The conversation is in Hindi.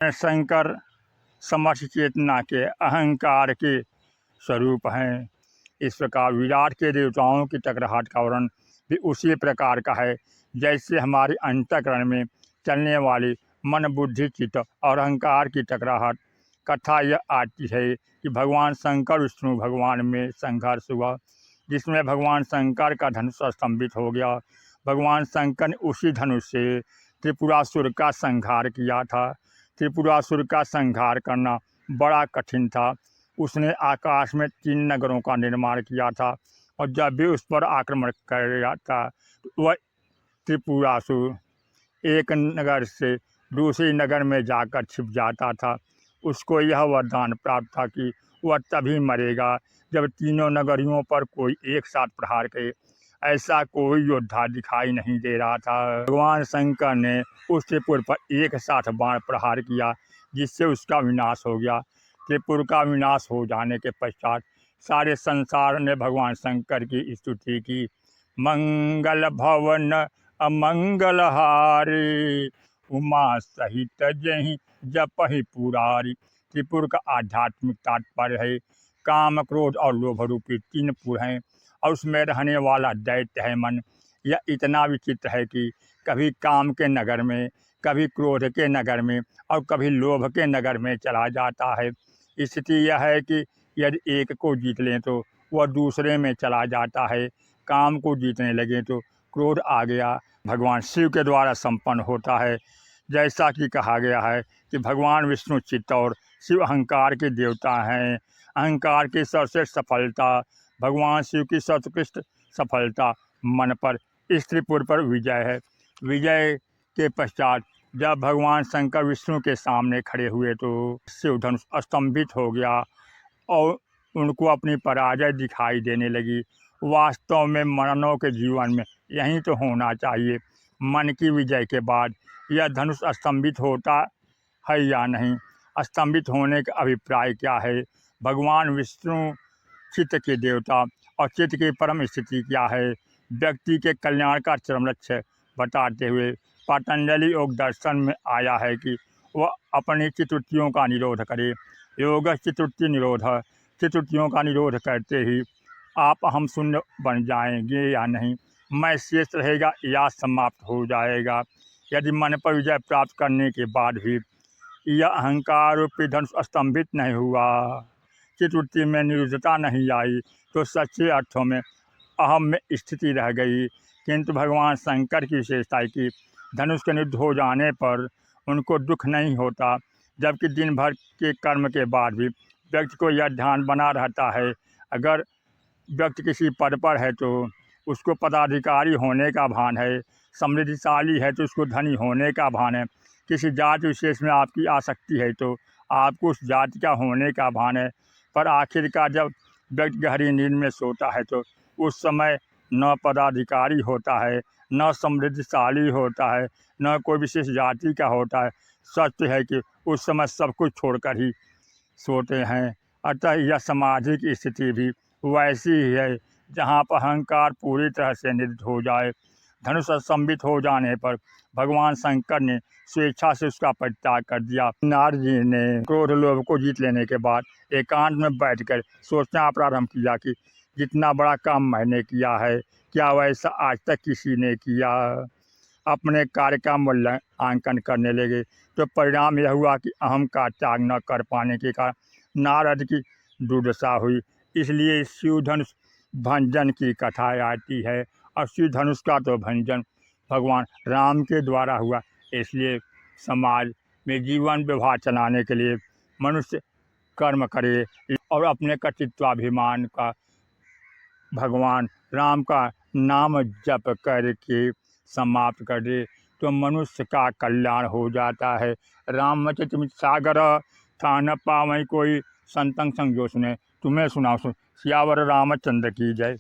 शंकर समस्त चेतना के अहंकार के स्वरूप हैं। इस प्रकार विराट के देवताओं की टकराहट का वर्णन भी उसी प्रकार का है जैसे हमारे अंतःकरण में चलने वाली मन बुद्धि चित्त और अहंकार की टकराहट। कथा यह आती है कि भगवान शंकर विष्णु भगवान में संघर्ष हुआ, जिसमें भगवान शंकर का धनुष स्तंभित हो गया। भगवान शंकर ने उसी धनुष से त्रिपुरासुर का संहार किया था। त्रिपुरासुर का संहार करना बड़ा कठिन था। उसने आकाश में 3 नगरों का निर्माण किया था और जब भी उस पर आक्रमण कर रहा था तो वह त्रिपुरासुर एक नगर से दूसरे नगर में जाकर छिप जाता था। उसको यह वरदान प्राप्त था कि वह तभी मरेगा जब तीनों नगरियों पर कोई एक साथ प्रहार करे। ऐसा कोई योद्धा दिखाई नहीं दे रहा था। भगवान शंकर ने उस त्रिपुर पर एक साथ बाण प्रहार किया, जिससे उसका विनाश हो गया। त्रिपुर का विनाश हो जाने के पश्चात सारे संसार ने भगवान शंकर की स्तुति की। मंगल भवन अमंगल हारे, उमा सहित जहि जपहि पुरारी। त्रिपुर का आध्यात्मिक तात्पर्य है काम, क्रोध और लोभ रूपी 3 पुर हैं और उसमें रहने वाला दैत्य है मन। यह इतना विचित्र है कि कभी काम के नगर में, कभी क्रोध के नगर में और कभी लोभ के नगर में चला जाता है। स्थिति यह है कि यदि एक को जीत लें तो वह दूसरे में चला जाता है। काम को जीतने लगे तो क्रोध आ गया, भगवान शिव के द्वारा संपन्न होता है। जैसा कि कहा गया है कि भगवान विष्णु चित्त और शिव अहंकार के देवता हैं। अहंकार की सर्वश्रेष्ठ सफलता भगवान शिव की सर्वोत्कृष्ट सफलता मन पर, इस त्रिपुर पर विजय है। विजय के पश्चात जब भगवान शंकर विष्णु के सामने खड़े हुए तो शिव धनुष स्तंभित हो गया और उनको अपनी पराजय दिखाई देने लगी। वास्तव में मानव के जीवन में यही तो होना चाहिए। मन की विजय के बाद यह धनुष स्तंभित होता है या नहीं, स्तंभित होने का अभिप्राय क्या है, भगवान विष्णु चित्त के देवता और चित्त की परम स्थिति क्या है, व्यक्ति के कल्याण का चरम लक्ष्य बताते हुए पतंजलि योग दर्शन में आया है कि वह अपनी चित्तवृत्तियों का निरोध करे। योग चित्तवृत्ति निरोध, चित्तवृत्तियों का निरोध करते ही आप हम शून्य बन जाएंगे या नहीं, मैं शेष रहेगा या समाप्त हो जाएगा। यदि मन पर विजय प्राप्त करने के बाद भी यह अहंकार रूपी धनुष स्तंभित नहीं हुआ, चित्तवृत्ति में निरुद्धता नहीं आई, तो सच्चे अर्थों में अहम में स्थिति रह गई। किंतु भगवान शंकर की विशेषता है कि धनुष के निरुद्ध हो जाने पर उनको दुख नहीं होता, जबकि दिन भर के कर्म के बाद भी व्यक्ति को यह ध्यान बना रहता है। अगर व्यक्ति किसी पद पर है तो उसको पदाधिकारी होने का भान है, समृद्धिशाली है तो उसको धनी होने का भान है, किसी जाति विशेष में आपकी आसक्ति है तो आपको उस जाति का होने का भान है। पर आखिरकार जब व्यक्ति गहरी नींद में सोता है तो उस समय न पदाधिकारी होता है, न समृद्धिशाली होता है, न कोई विशेष जाति का होता है। सत्य है कि उस समय सब कुछ छोड़कर ही सोते हैं। अतः यह सामाजिक स्थिति भी वैसी ही है जहाँ पर अहंकार पूरी तरह से निरुद्ध हो जाए। धनुष स्तंभित हो जाने पर भगवान शंकर ने स्वेच्छा से उसका परित्याग कर दिया। नारद जी ने क्रोध लोभ को जीत लेने के बाद एकांत में बैठकर सोचना प्रारंभ किया कि जितना बड़ा काम मैंने किया है, क्या वैसा आज तक किसी ने किया। अपने कार्य का मूल्यांकन करने लगे तो परिणाम यह हुआ कि अहम का त्याग न कर पाने के कारण नारद की दुर्दशा हुई। इसलिए शिव धनुष भंजन की कथा आती है और शिव धनुष का तो भंजन भगवान राम के द्वारा हुआ। इसलिए समाज में जीवन व्यवहार चलाने के लिए मनुष्य कर्म करे और अपने कर्तृत्वाभिमान का भगवान राम का नाम जप करके समाप्त कर दे तो मनुष्य का कल्याण हो जाता है। रामचरित सागर था न पावई कोई, संतंग संग जो सुने तुम्हें सुनाओ। सियावर रामचंद्र की जय।